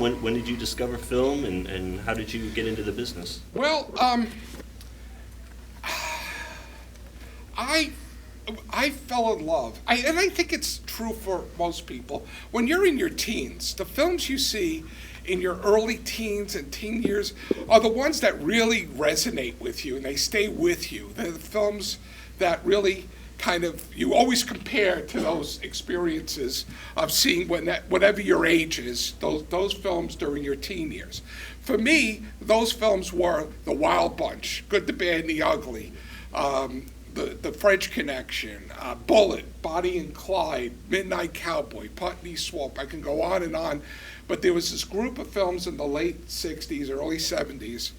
When did you discover film, and how did you get into the business? Well, I fell in love, and I think it's true for most people. When you're in your teens, the films you see in your early teens and teen years are the ones that really resonate with you, and they stay with you. They're the films that really kind of, you always compare to those experiences of seeing whatever your age is, those films during your teen years. For me, those films were The Wild Bunch, Good, the Bad, and the Ugly, the French Connection, Bullet, Bonnie and Clyde, Midnight Cowboy, Putney Swamp. I can go on and on. But there was this group of films in the late 60s, early 70s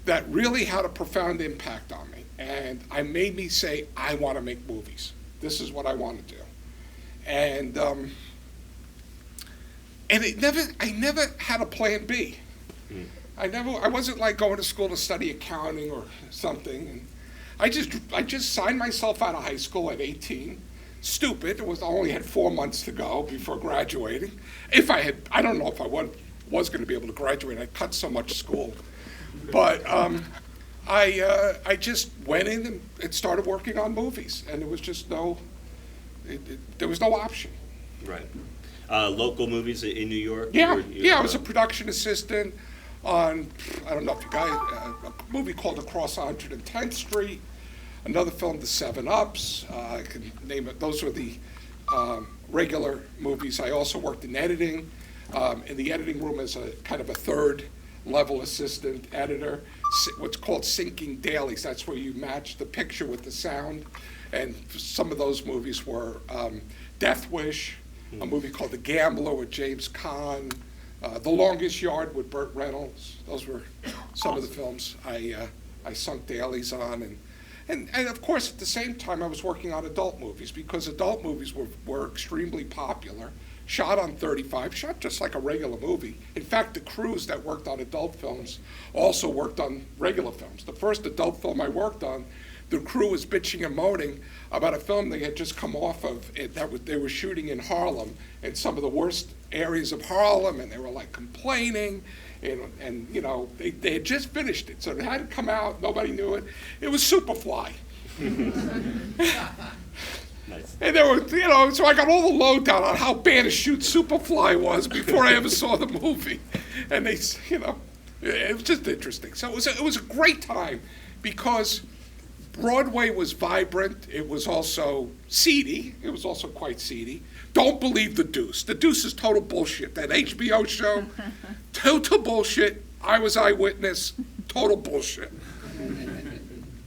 that really had a profound impact on me. And it made me say, I want to make movies. This is what I want to do. And I never had a plan B. I wasn't like going to school to study accounting or something. And I just signed myself out of high school at 18. Stupid. I only had 4 months to go before graduating. I don't know if I was going to be able to graduate. I cut so much school. But I just went in and started working on movies, and there was just there was no option. Right. Local movies in New York? Yeah, I was a production assistant on, I don't know if you guys, a movie called Across 110th Street, another film, The 7-Ups, I can name it. Those were the regular movies. I also worked in editing, in the editing room as a kind of a third-level assistant editor, what's called syncing dailies. That's where you match the picture with the sound. And some of those movies were Death Wish, a movie called The Gambler with James Caan, The Longest Yard with Burt Reynolds. Those were some of the films I sunk dailies on. And of course, at the same time, I was working on adult movies, because adult movies were extremely popular, shot on 35, shot just like a regular movie. In fact, the crews that worked on adult films also worked on regular films. The first adult film I worked on, the crew was bitching and moaning about a film they had just come off of. They were shooting in Harlem, in some of the worst areas of Harlem, and they were like complaining. And you know, they had just finished it, so it hadn't come out, nobody knew it. It was Superfly. Nice. And there were, you know, so I got all the lowdown on how bad a shoot Superfly was before I ever saw the movie. And they, you know, it was just interesting. So it was a great time, because Broadway was vibrant. It was also seedy. It was also quite seedy. Don't believe The Deuce. The Deuce is total bullshit. That HBO show, total bullshit. I was eyewitness, total bullshit.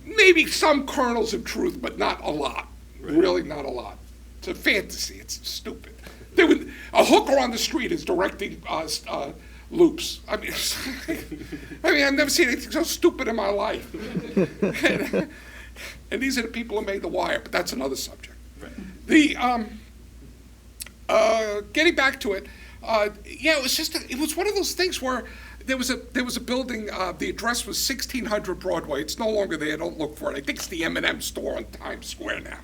Maybe some kernels of truth, but not a lot. Right. Really not a lot. It's a fantasy. It's stupid. A hooker on the street is directing loops. I mean, I've never seen anything so stupid in my life. And these are the people who made The Wire, but that's another subject. Right. Getting back to it, it was one of those things where there was a building. The address was 1600 Broadway. It's no longer there. Don't look for it. I think it's the M&M store on Times Square now.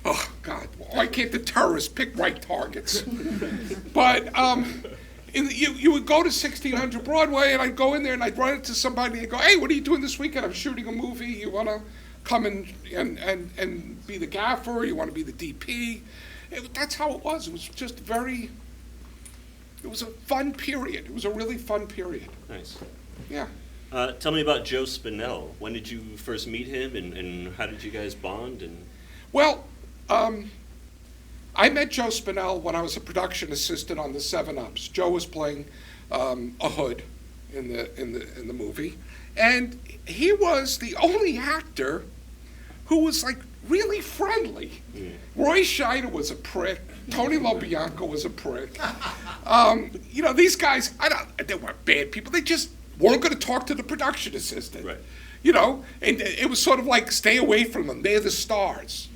Oh God! Why can't the terrorists pick right targets? But you would go to 1600 Broadway, and I'd go in there and I'd run into somebody and go, "Hey, what are you doing this weekend? I'm shooting a movie. You want to come and be the gaffer? You want to be the DP?" That's how it was. It was just it was a fun period. It was a really fun period. Nice. Yeah. Tell me about Joe Spinell. When did you first meet him, and how did you guys bond? Well, I met Joe Spinell when I was a production assistant on the 7-Ups. Joe was playing a hood in the movie, and he was the only actor who was like really friendly. Yeah. Roy Scheider was a prick. Tony LoBianco was a prick. You know, these guys, they weren't bad people. They just weren't going to talk to the production assistant. Right. You know, and it was sort of like, stay away from them. They're the stars.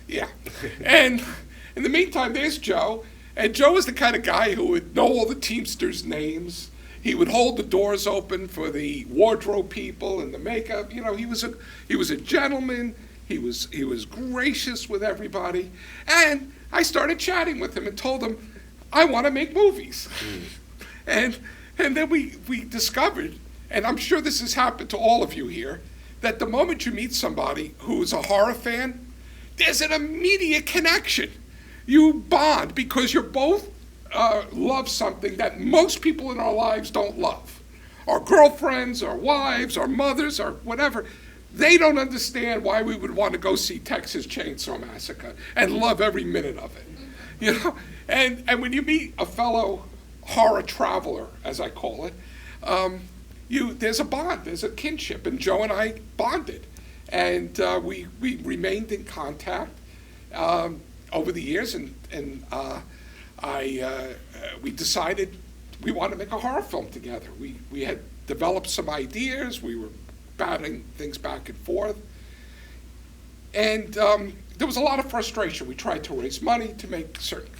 Yeah. And in the meantime, there's Joe. And Joe was the kind of guy who would know all the Teamsters' names. He would hold the doors open for the wardrobe people and the makeup. You know, he was a gentleman. He was gracious with everybody. And I started chatting with him and told him, I want to make movies. And then we discovered, and I'm sure this has happened to all of you here, that the moment you meet somebody who's a horror fan, there's an immediate connection. You bond because you both love something that most people in our lives don't love. Our girlfriends, our wives, our mothers, or whatever. They don't understand why we would want to go see Texas Chainsaw Massacre and love every minute of it. You know? And when you meet a fellow horror traveler, as I call it, there's a bond, there's a kinship, and Joe and I bonded. And we remained in contact over the years, and we decided we wanted to make a horror film together. We had developed some ideas, we were batting things back and forth. And there was a lot of frustration. We tried to raise money to make certain,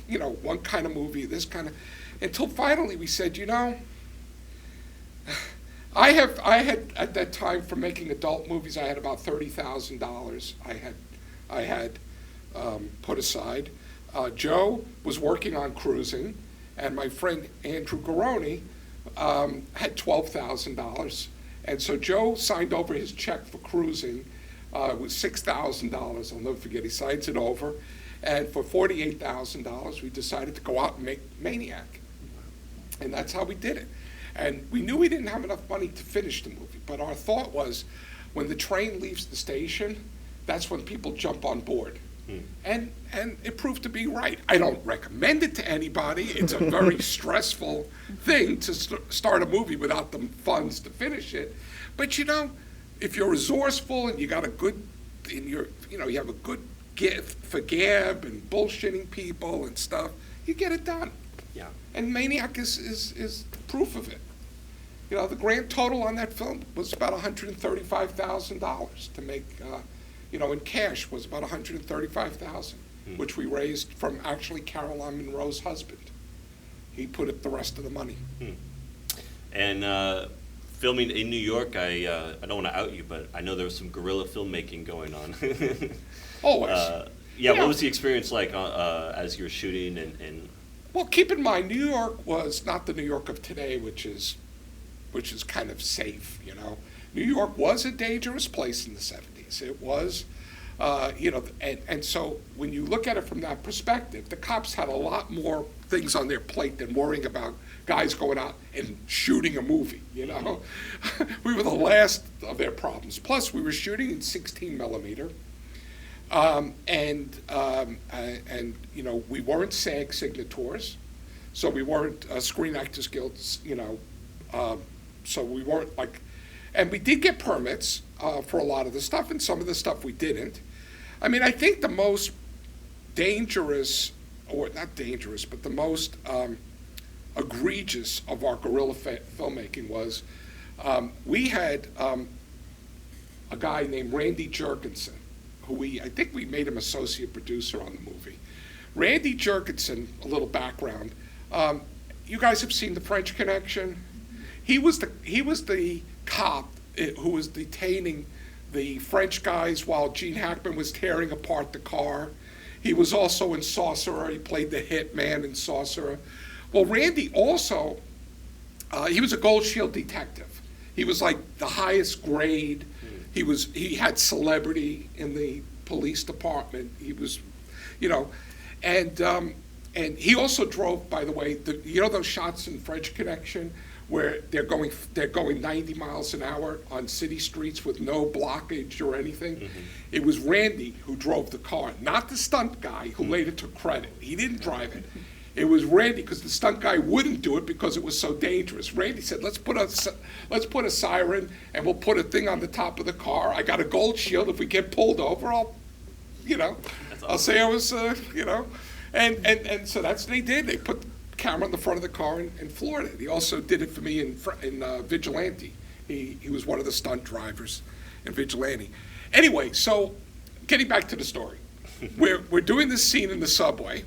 one kind of movie, this kind of, until finally we said, I had at that time, for making adult movies, I had about $30,000 I had put aside. Joe was working on Cruising, and my friend Andrew Garoni had $12,000. And so Joe signed over his check for Cruising. It was $6,000. I'll never forget. He signs it over. And for $48,000, we decided to go out and make Maniac. And that's how we did it. And we knew we didn't have enough money to finish the movie. But our thought was, when the train leaves the station, that's when people jump on board. And it proved to be right. I don't recommend it to anybody. It's a very stressful thing to start a movie without the funds to finish it. But if you're resourceful and you got a good, you have a good gift for gab and bullshitting people and stuff, you get it done. Yeah. And Maniac is proof of it. The grand total on that film was about $135,000 to make. In cash was about $135,000, which we raised from actually Caroline Monroe's husband. He put up the rest of the money. And filming in New York, I don't want to out you, but I know there was some guerrilla filmmaking going on. Always. What was the experience like as you were shooting? And Well, keep in mind, New York was not the New York of today, which is kind of safe. New York was a dangerous place in the 70s. It was, and so when you look at it from that perspective, the cops had a lot more things on their plate than worrying about guys going out and shooting a movie, We were the last of their problems. Plus, we were shooting in 16 millimeter, and we weren't SAG signatories, so we weren't Screen Actors Guild, so we weren't like. And we did get permits for a lot of the stuff, and some of the stuff we didn't. I mean, I think the most dangerous, or not dangerous, but the most egregious of our guerrilla filmmaking was we had a guy named Randy Jerkinson, who I think we made him associate producer on the movie. Randy Jerkinson, a little background, you guys have seen The French Connection? He was the cop who was detaining the French guys while Gene Hackman was tearing apart the car. He was also in Sorcerer. He played the hitman in Sorcerer. Well, Randy also, he was a Gold Shield detective. He was like the highest grade. He had celebrity in the police department. He was, and he also drove, by the way, those shots in French Connection where they're going 90 miles an hour on city streets with no blockage or anything. It was Randy who drove the car, not the stunt guy who later took credit. He didn't drive it. It was Randy, because the stunt guy wouldn't do it because it was so dangerous. Randy said, let's put a siren and we'll put a thing on the top of the car. I got a Gold Shield. If we get pulled over, I'll say I was, and so that's what they did. They put camera on the front of the car and floored it. He also did it for me in Vigilante. He was one of the stunt drivers in Vigilante. Anyway, so getting back to the story, we're doing this scene in the subway,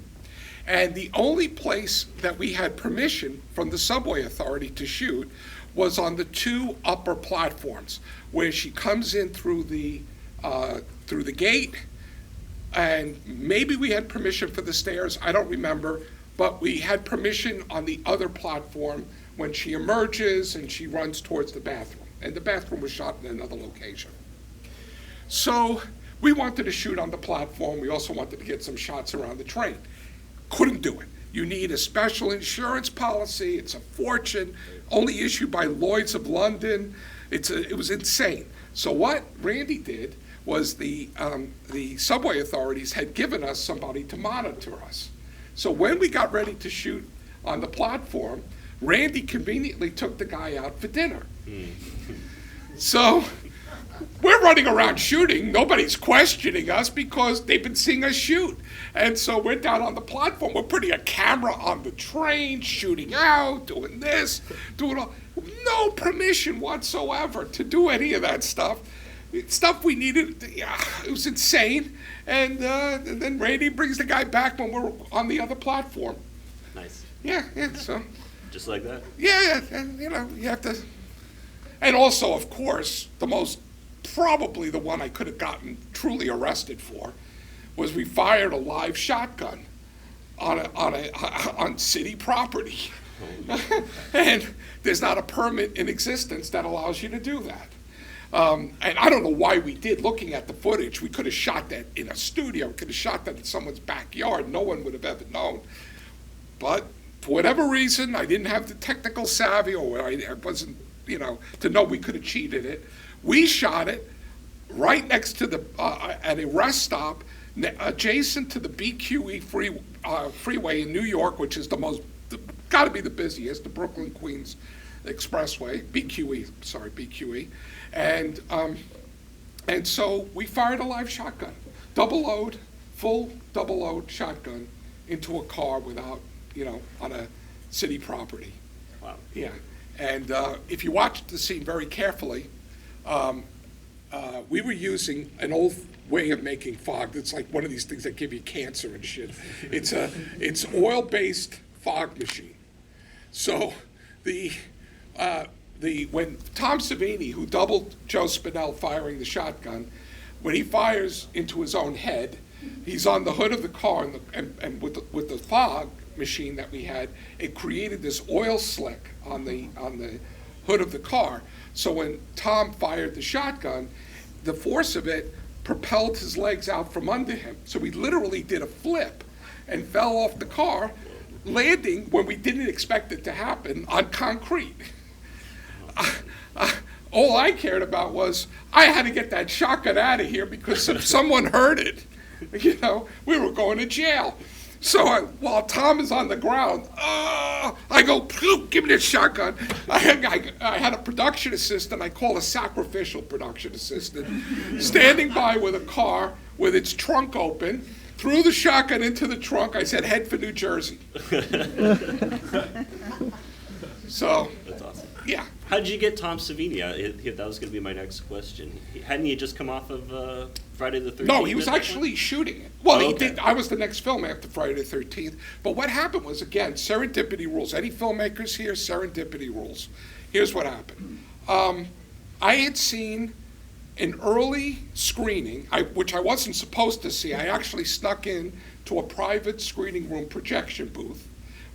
and the only place that we had permission from the subway authority to shoot was on the two upper platforms, where she comes in through the gate, and maybe we had permission for the stairs. I don't remember. But we had permission on the other platform when she emerges and she runs towards the bathroom. And the bathroom was shot in another location. So we wanted to shoot on the platform. We also wanted to get some shots around the train. Couldn't do it. You need a special insurance policy. It's a fortune, only issued by Lloyd's of London. It was insane. So what Randy did was the subway authorities had given us somebody to monitor us. So when we got ready to shoot on the platform, Randy conveniently took the guy out for dinner. So we're running around shooting. Nobody's questioning us because they've been seeing us shoot. And so we're down on the platform. We're putting a camera on the train, shooting out, doing this, doing all. No permission whatsoever to do any of that stuff. Stuff we needed, it was insane. And then Randy brings the guy back when we're on the other platform. Nice. Yeah, so. Just like that? Yeah, and you have to. And also, of course, probably the one I could have gotten truly arrested for was we fired a live shotgun on city property. And there's not a permit in existence that allows you to do that. And I don't know why we did. Looking at the footage, we could have shot that in a studio, we could have shot that in someone's backyard. No one would have ever known. But for whatever reason, I didn't have the technical savvy, or I wasn't, to know we could have cheated it. We shot it right next to at a rest stop, adjacent to the BQE freeway in New York, which is got to be the busiest, the Brooklyn-Queens Expressway, BQE. And so we fired a live shotgun, full double load shotgun into a car without, on a city property. Wow. Yeah. And if you watch the scene very carefully, we were using an old way of making fog. It's like one of these things that give you cancer and shit. It's oil-based fog machine. So when Tom Savini, who doubled Joe Spinell firing the shotgun, when he fires into his own head, he's on the hood of the car, and with the fog machine that we had, it created this oil slick on the hood of the car. So when Tom fired the shotgun, the force of it propelled his legs out from under him. So he literally did a flip and fell off the car, landing when we didn't expect it to happen on concrete. All I cared about was I had to get that shotgun out of here because if someone heard it, we were going to jail. So while Tom is on the ground, I go, give me the shotgun. I had a production assistant, I call a sacrificial production assistant, standing by with a car with its trunk open, threw the shotgun into the trunk. I said, head for New Jersey. So, that's awesome. Yeah. How did you get Tom Savini? That was going to be my next question. Hadn't he just come off of Friday the 13th? No, he was actually shooting it. Well, Oh, he okay. did. I was the next film after Friday the 13th. But what happened was, again, serendipity rules. Any filmmakers here, serendipity rules. Here's what happened. I had seen an early screening, which I wasn't supposed to see. I actually snuck in to a private screening room projection booth,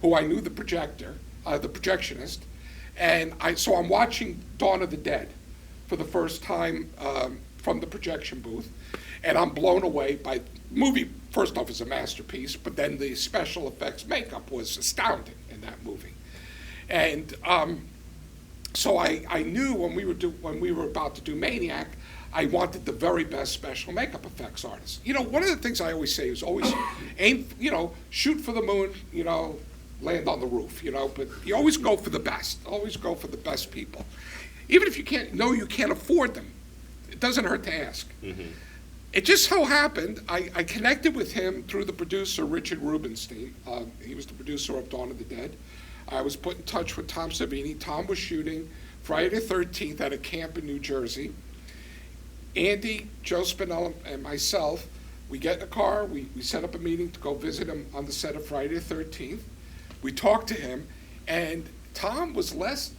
who I knew the projectionist. And so I'm watching Dawn of the Dead for the first time from the projection booth, and I'm blown away by the movie. First off, is a masterpiece, but then the special effects makeup was astounding in that movie. And so I knew when we were about to do Maniac, I wanted the very best special makeup effects artists. One of the things I always say is always aim, shoot for the moon, land on the roof, but you always go for the best. Always go for the best people. Even if you can't afford them, it doesn't hurt to ask. Mm-hmm. It just so happened, I connected with him through the producer, Richard Rubenstein. He was the producer of Dawn of the Dead. I was put in touch with Tom Savini. Tom was shooting Friday the 13th at a camp in New Jersey. Andy, Joe Spinell, and myself, we get in a car, we set up a meeting to go visit him on the set of Friday the 13th. We talked to him, and Tom was less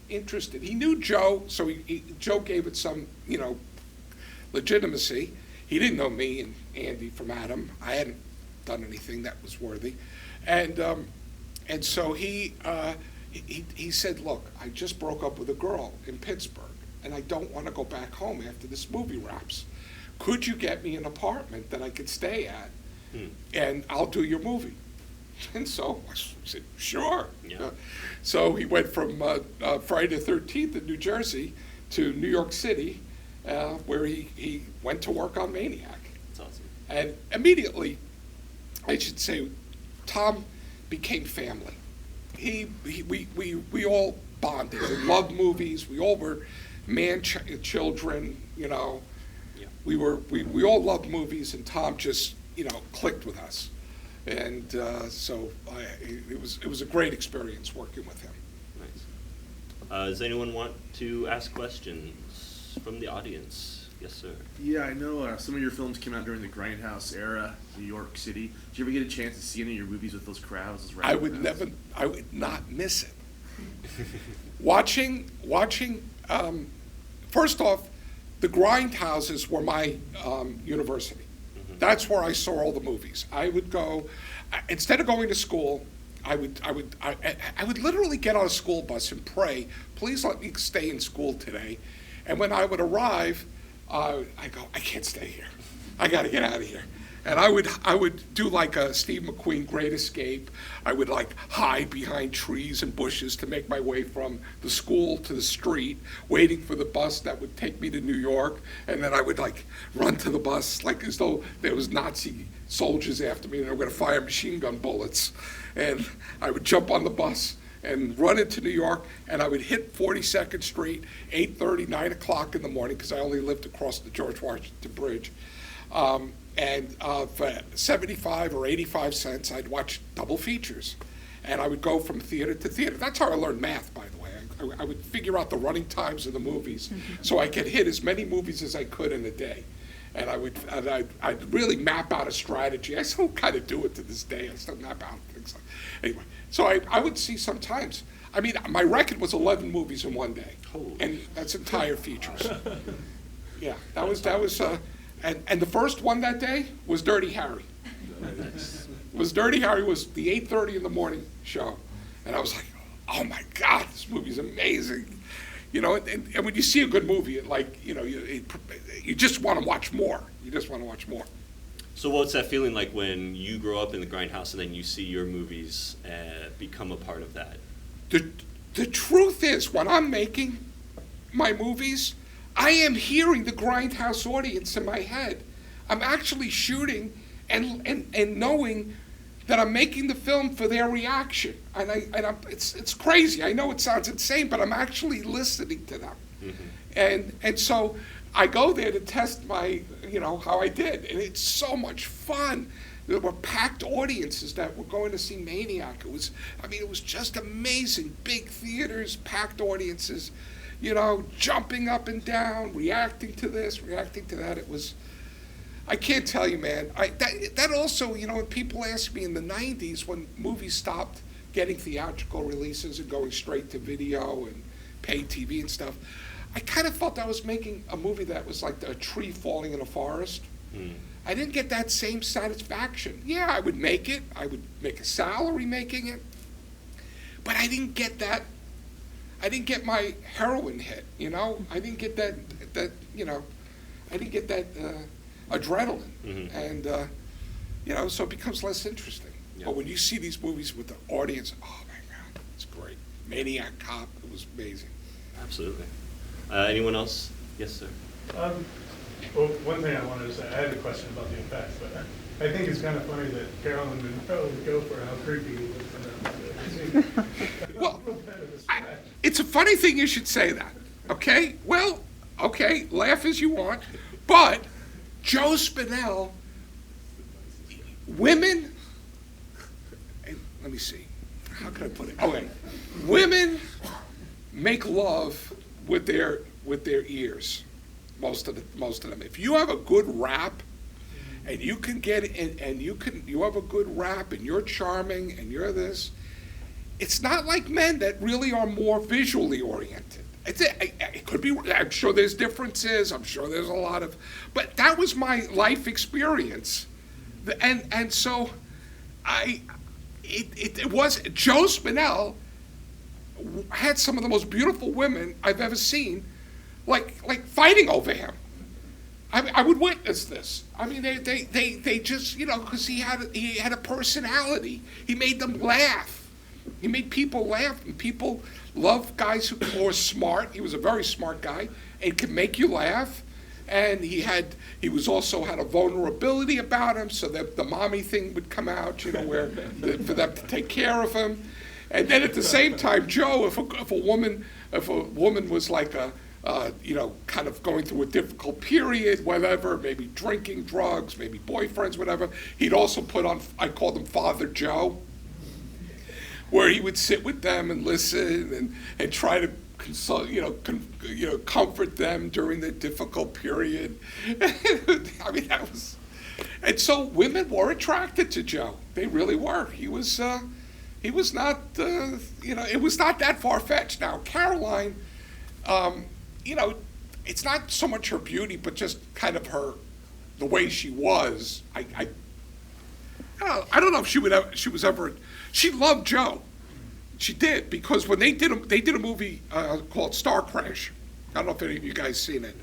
interested. He knew Joe, so Joe gave it some, legitimacy. He didn't know me and Andy from Adam. I hadn't done anything that was worthy, and so he he said, look, I just broke up with a girl in Pittsburgh, and I don't want to go back home after this movie wraps. Could you get me an apartment that I could stay at, and I'll do your movie? And so I said, sure. Yeah. So he went from Friday the 13th in New Jersey to New York City, where he went to work on Maniac. That's awesome. And immediately, I should say, Tom became family. We all bonded and loved movies. We all were children, you know. Yeah. We all loved movies, and Tom just, you know, clicked with us. And so it was a great experience working with him. Nice. Does anyone want to ask questions from the audience? Yes, sir. Yeah, I know some of your films came out during the grindhouse era, New York City. Did you ever get a chance to see any of your movies with those crowds? Those I would not miss it. Watching. First off, the grindhouses were my university. That's where I saw all the movies. I would go, instead of going to school, I would literally get on a school bus and pray, please let me stay in school today. And when I would arrive, I go, I can't stay here. I got to get out of here. And I would do like a Steve McQueen Great Escape. I would like hide behind trees and bushes to make my way from the school to the street, waiting for the bus that would take me to New York. And then I would like run to the bus like as though there was Nazi soldiers after me and they were going to fire machine gun bullets. And I would jump on the bus and run into New York, and I would hit 42nd Street, 8:30, 9 o'clock in the morning, because I only lived across the George Washington Bridge. And for 75 or 85 cents, I'd watch double features. And I would go from theater to theater. That's how I learned math, by the way. I would figure out the running times of the movies so I could hit as many movies as I could in a day. And I'd really map out a strategy. I still kind of do it to this day. I still map out things like anyway. So I would see sometimes. I mean, my record was 11 movies in one day, and that's entire features. Yeah, that was. And the first one that day was Dirty Harry. Dirty Harry was the 8:30 in the morning show, and I was like, oh my God, this movie's amazing. You know, and when you see a good movie, you just want to watch more. You just want to watch more. So what's that feeling like when you grow up in the grindhouse and then you see your movies become a part of that? The truth is, when I'm making my movies, I am hearing the grindhouse audience in my head. I'm actually shooting and knowing that I'm making the film for their reaction. It's crazy. I know it sounds insane, but I'm actually listening to them. Mm-hmm. And so I go there to test my, how I did. And it's so much fun. There were packed audiences that were going to see Maniac. It was just amazing. Big theaters, packed audiences, jumping up and down, reacting to this, reacting to that. It was, I can't tell you, man. That also, when people ask me in the 90s when movies stopped getting theatrical releases and going straight to video and pay TV and stuff, I kind of felt I was making a movie that was like a tree falling in a forest. Mm. I didn't get that same satisfaction. Yeah, I would make it. I would make a salary making it. But I didn't get that. I didn't get my heroin hit, I didn't get that I didn't get that adrenaline. Mm-hmm. And, so it becomes less interesting. Yeah. But when you see these movies with the audience, oh my God, it's great. Maniac Cop, it was amazing. Absolutely. Anyone else? Yes, sir. Well, one thing I wanted to say, I had a question about the effects, but I think it's kind of funny that Carolyn would probably go for how creepy he was for them. Well, it's a funny thing you should say that, okay? Well, okay, laugh as you want, but Joe Spinell, women, let me see, how can I put it? Okay, women make love with their ears. Most of them. If you have a good rap, and you can get it, and you have a good rap, and you're charming, and you're this, it's not like men that really are more visually oriented. It could be. I'm sure there's differences. I'm sure there's a lot of, but that was my life experience, and so it was Joe Spinell. had some of the most beautiful women I've ever seen, like fighting over him. I would witness this. I mean, they just, because he had a personality. He made them laugh. He made people laugh, and people love guys who are smart. He was a very smart guy and could make you laugh. And he also had a vulnerability about him, so that the mommy thing would come out, where for them to take care of him. And then at the same time, Joe, if a woman was like kind of going through a difficult period, whatever, maybe drinking, drugs, maybe boyfriends, whatever, he'd also put on, I called him Father Joe, where he would sit with them and listen and try to consult, comfort them during the difficult period. I mean, and so women were attracted to Joe. They really were. He was not, it was not that far-fetched. Now, Caroline, it's not so much her beauty, but just kind of the way she was. I don't know if she loved Joe. She did, because when they did a movie called Star Crash. I don't know if any of you guys seen it,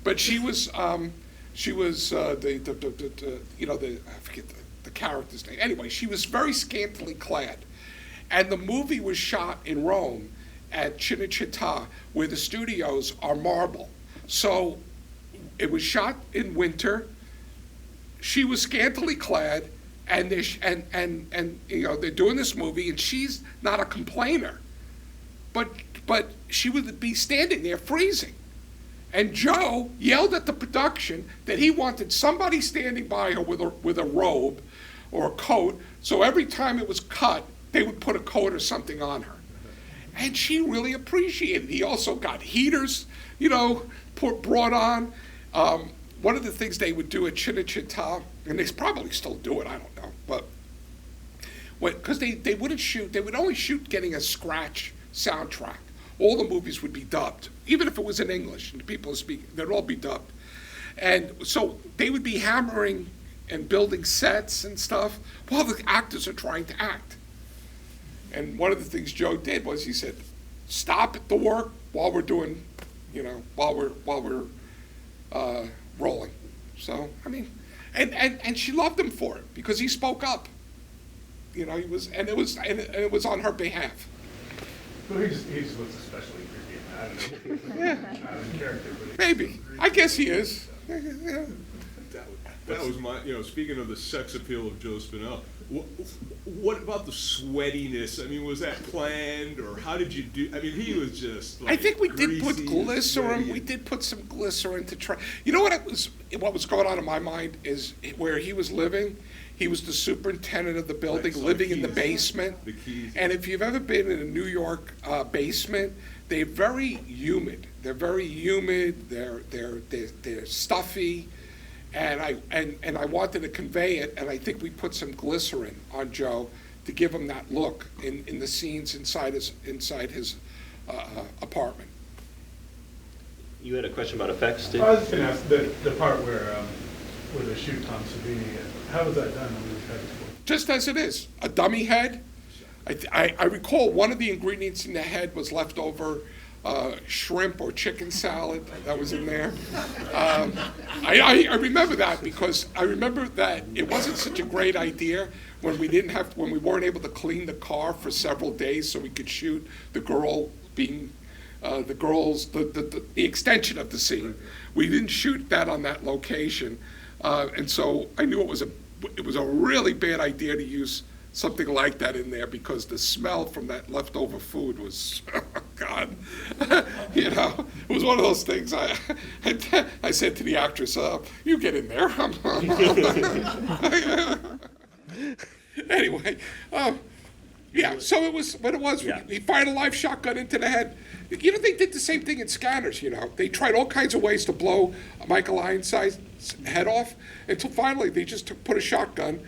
but she was I forget the character's name. Anyway, she was very scantily clad, and the movie was shot in Rome at Cinecittà, where the studios are marble. So it was shot in winter. She was scantily clad. And they're doing this movie, and she's not a complainer, but she would be standing there freezing, and Joe yelled at the production that he wanted somebody standing by her with a robe or a coat, so every time it was cut, they would put a coat or something on her, and she really appreciated it. He also got heaters, brought on. One of the things they would do at Cinecittà, and they probably still do it, I don't know, but because they wouldn't shoot, they would only shoot getting a scratch soundtrack. All the movies would be dubbed, even if it was in English and people speak, they'd all be dubbed. And so they would be hammering and building sets and stuff while the actors are trying to act. And one of the things Joe did was he said, "Stop the work while we're doing, while we're rolling." So I mean, and she loved him for it because he spoke up. He was, and it was on her behalf. Well, he just looks especially creepy. I don't know. Yeah. Not in character, but Maybe. I guess he is. Yeah. That was my, speaking of the sex appeal of Joe Spinell, what about the sweatiness? I mean, was that planned, or how did you do? I mean, he was just like I think we did put greasy, glycerin. sweaty. We did put some glycerin to try. What was going on in my mind is where he was living. He was the superintendent of the building, Right, so living the in the keys. basement. The keys. And if you've ever been in a New York basement, they're very humid. They're very humid. They're stuffy. And I wanted to convey it, and I think we put some glycerin on Joe to give him that look in the scenes inside his apartment. You had a question about effects, too? I was going to ask the part where they shoot Tom Savini. How was that done? Just as it is, a dummy head. I recall one of the ingredients in the head was leftover shrimp or chicken salad that was in there. I remember that because I remember that it wasn't such a great idea when we weren't able to clean the car for several days so we could shoot the girl being the extension of the scene. We didn't shoot that on that location, and so I knew it was a really bad idea to use something like that in there because the smell from that leftover food was, oh God, it was one of those things. I said to the actress, "You get in there." Anyway, yeah. So it was what it was. Yeah. He fired a live shotgun into the head. They did the same thing in Scanners. They tried all kinds of ways to blow Michael Ironside's head off until finally they just put a shotgun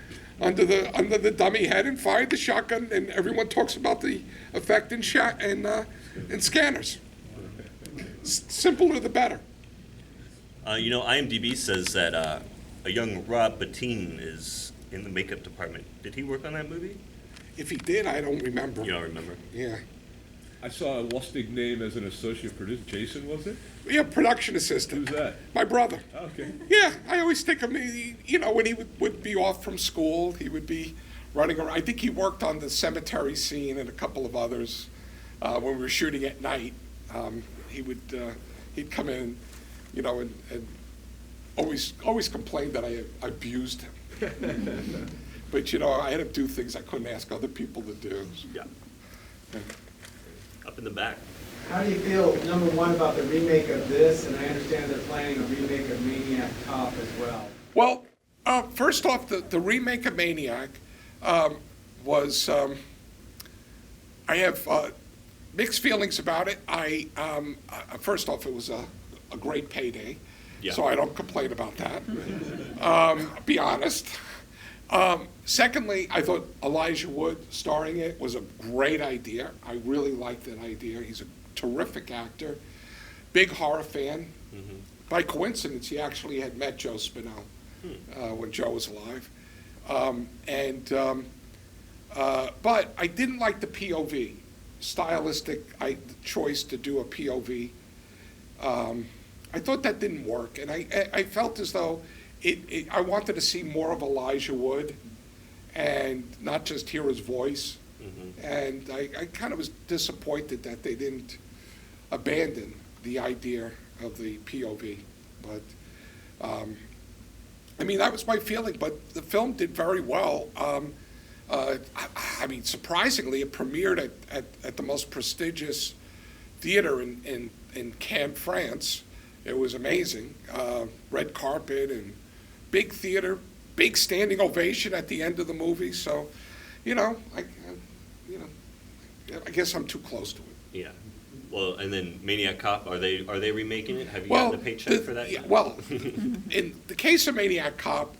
under the dummy head and fired the shotgun, and everyone talks about the effect in Scanners. Simpler the better. IMDb says that a young Rob Bottin is in the makeup department. Did he work on that movie? If he did, I don't remember. You don't remember? Yeah. I saw a Lustig name as an associate producer. Jason, was it? Yeah, production assistant. Who's that? My brother. Okay. Yeah, I always think of me, when he would be off from school, he would be running around. I think he worked on the cemetery scene and a couple of others when we were shooting at night. He'd come in, and always complained that I abused him. But, I had to do things I couldn't ask other people to do. Yeah. Up in the back. How do you feel, number one, about the remake of this, and I understand they're planning a remake of Maniac Cop as well? Well, first off, the remake of Maniac was, I have mixed feelings about it. First off, it was a great payday, Yeah. so I don't complain about that. Be honest. Secondly, I thought Elijah Wood starring it was a great idea. I really liked that idea. He's a terrific actor, big horror fan. Mm-hmm. By coincidence, he actually had met Joe Spinell when Joe was alive. But I didn't like the POV, stylistic choice to do a POV. I thought that didn't work, and I felt as though I wanted to see more of Elijah Wood and not just hear his voice. Mm-hmm. And I kind of was disappointed that they didn't abandon the idea of the POV. But, that was my feeling, but the film did very well. Surprisingly, it premiered at the most prestigious theater in Cannes, France. It was amazing. Red carpet and big theater, big standing ovation at the end of the movie. So, I guess I'm too close to it. Yeah. Well, and then Maniac Cop, are they remaking it? Have you gotten a paycheck for that yet? Well, in the case of Maniac Cop,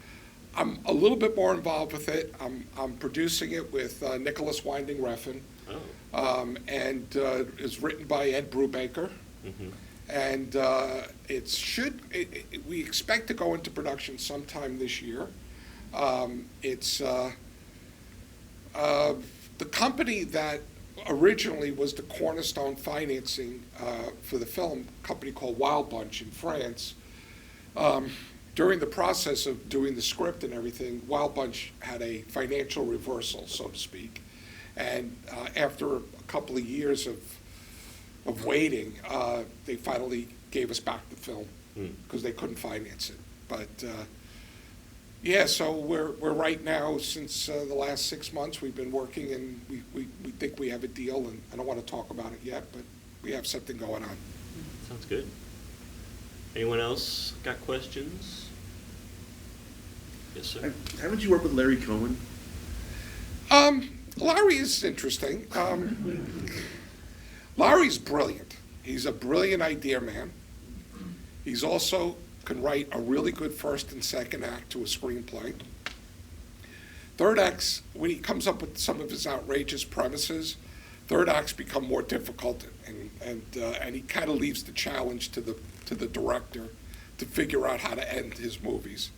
I'm a little bit more involved with it. I'm producing it with Nicholas Winding Refn, and it's written by Ed Brubaker. Mm-hmm. And we expect to go into production sometime this year. It's the company that originally was the cornerstone financing for the film, a company called Wild Bunch in France. During the process of doing the script and everything, Wild Bunch had a financial reversal, so to speak. And after a couple of years of waiting, they finally gave us back the film because they couldn't finance it. But so we're right now, since the last 6 months, we've been working, and we think we have a deal, and I don't want to talk about it yet, but we have something going on. Sounds good. Anyone else got questions? Yes, sir. Haven't you worked with Larry Cohen? Larry is interesting. Larry's brilliant. He's a brilliant idea man. He's also can write a really good first and second act to a screenplay. Third acts, when he comes up with some of his outrageous premises, third acts become more difficult, and he kind of leaves the challenge to the director to figure out how to end his movies.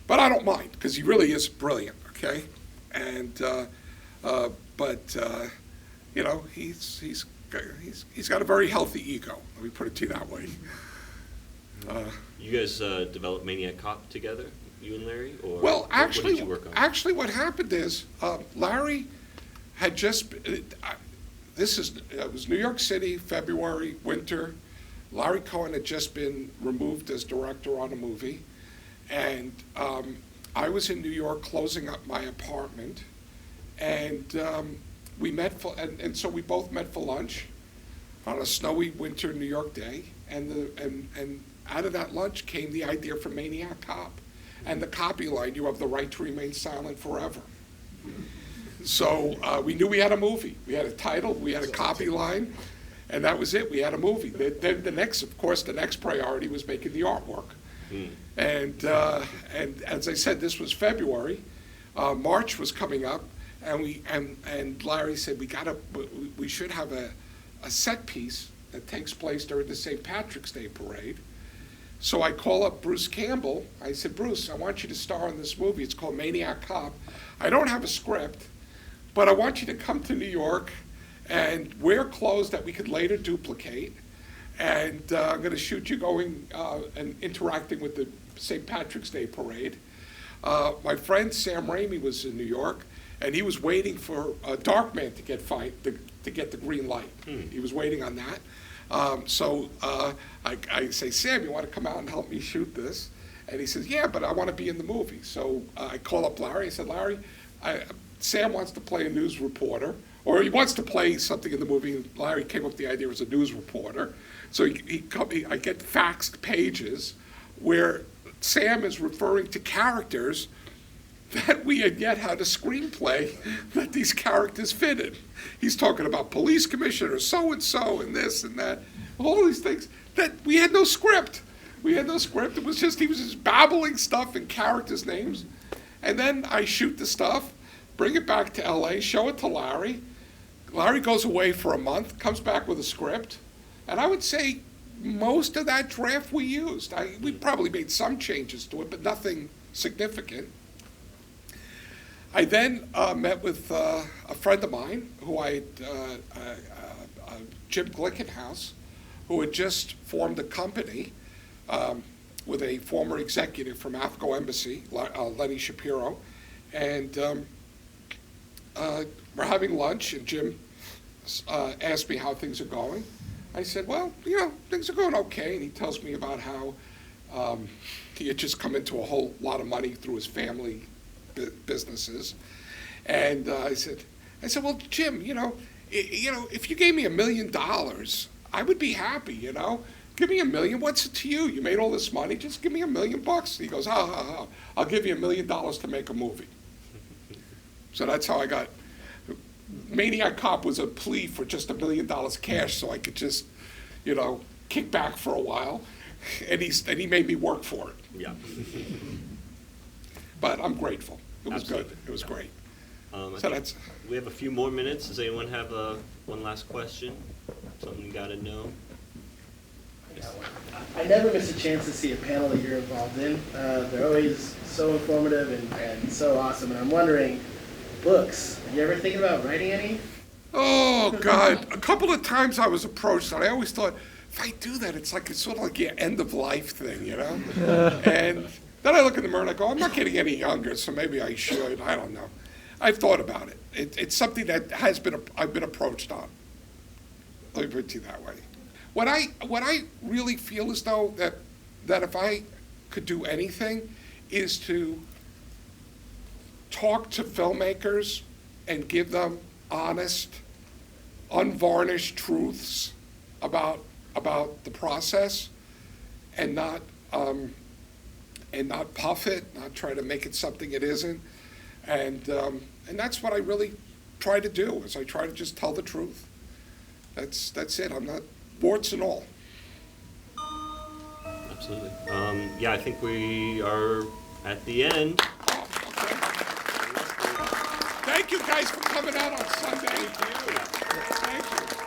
But I don't mind, because he really is brilliant, okay? And he's got a very healthy ego. Let me put it to you that way. You guys developed Maniac Cop together, you and Larry, or Well, what actually, did you work on? actually, what happened is Larry had just. It was New York City, February, winter. Larry Cohen had just been removed as director on a movie, and I was in New York closing up my apartment, and we met and so we both met for lunch on a snowy winter New York day, and out of that lunch came the idea for Maniac Cop, and the copy line, "You have the right to remain silent forever." So we knew we had a movie. We had a title, we had a copy line, and that was it. We had a movie. Then the next priority was making the artwork. And as I said, this was February. March was coming up, and Larry said we should have a set piece that takes place during the St. Patrick's Day parade. So I call up Bruce Campbell. I said, "Bruce, I want you to star in this movie. It's called Maniac Cop. I don't have a script, but I want you to come to New York and wear clothes that we could later duplicate. And I'm going to shoot you going and interacting with the St. Patrick's Day parade. My friend Sam Raimi was in New York, and he was waiting for Darkman to get the green light. He was waiting on that. So I say, Sam, you want to come out and help me shoot this? And he says, yeah, but I want to be in the movie. So I call up Larry. I said, Larry, Sam wants to play a news reporter, or he wants to play something in the movie. And Larry came up with the idea as a news reporter. So I get faxed pages where Sam is referring to characters that we had yet had a screenplay that these characters fitted. He's talking about police commissioner so-and-so and this and that, all these things that we had no script. We had no script. It was just, he was just babbling stuff and characters' names. And then I shoot the stuff, bring it back to LA, show it to Larry. Larry goes away for a month, comes back with a script. And I would say most of that draft we used. We probably made some changes to it, but nothing significant. I then met with a friend of mine who Jim Glickenhaus, who had just formed a company with a former executive from Afghan Embassy, Lenny Shapiro. And we're having lunch, and Jim asked me how things are going. I said, well, things are going okay. And he tells me about how he had just come into a whole lot of money through his family businesses. And I said, well, Jim, if you gave me $1 million, I would be happy, Give me $1 million. What's it to you? You made all this money. Just give me $1 million. He goes, I'll give you $1 million to make a movie. So that's how I got. Maniac Cop was a plea for just $1 million cash, so I could just, kick back for a while, and he made me work for it. Yeah. But I'm grateful. It was Absolutely. good. It was great. We have a few more minutes. Does anyone have one last question? Something you got to know? I never miss a chance to see a panel that you're involved in. They're always so informative and so awesome. And I'm wondering, books, are you ever thinking about writing any? Oh, God. A couple of times I was approached, and I always thought, if I do that, it's sort of like an end-of-life thing, And then I look in the mirror and I go, I'm not getting any younger, so maybe I should. I don't know. I've thought about it. It's something that I've been approached on. Let me put it to you that way. What I really feel as though that if I could do anything is to talk to filmmakers and give them honest, unvarnished truths about the process, and not puff it, not try to make it something it isn't, and that's what I really try to do. Is I try to just tell the truth. That's it. I'm not warts and all. Absolutely. I think we are at the end. Oh, okay. Thank you guys for coming out on Sunday. Thank you.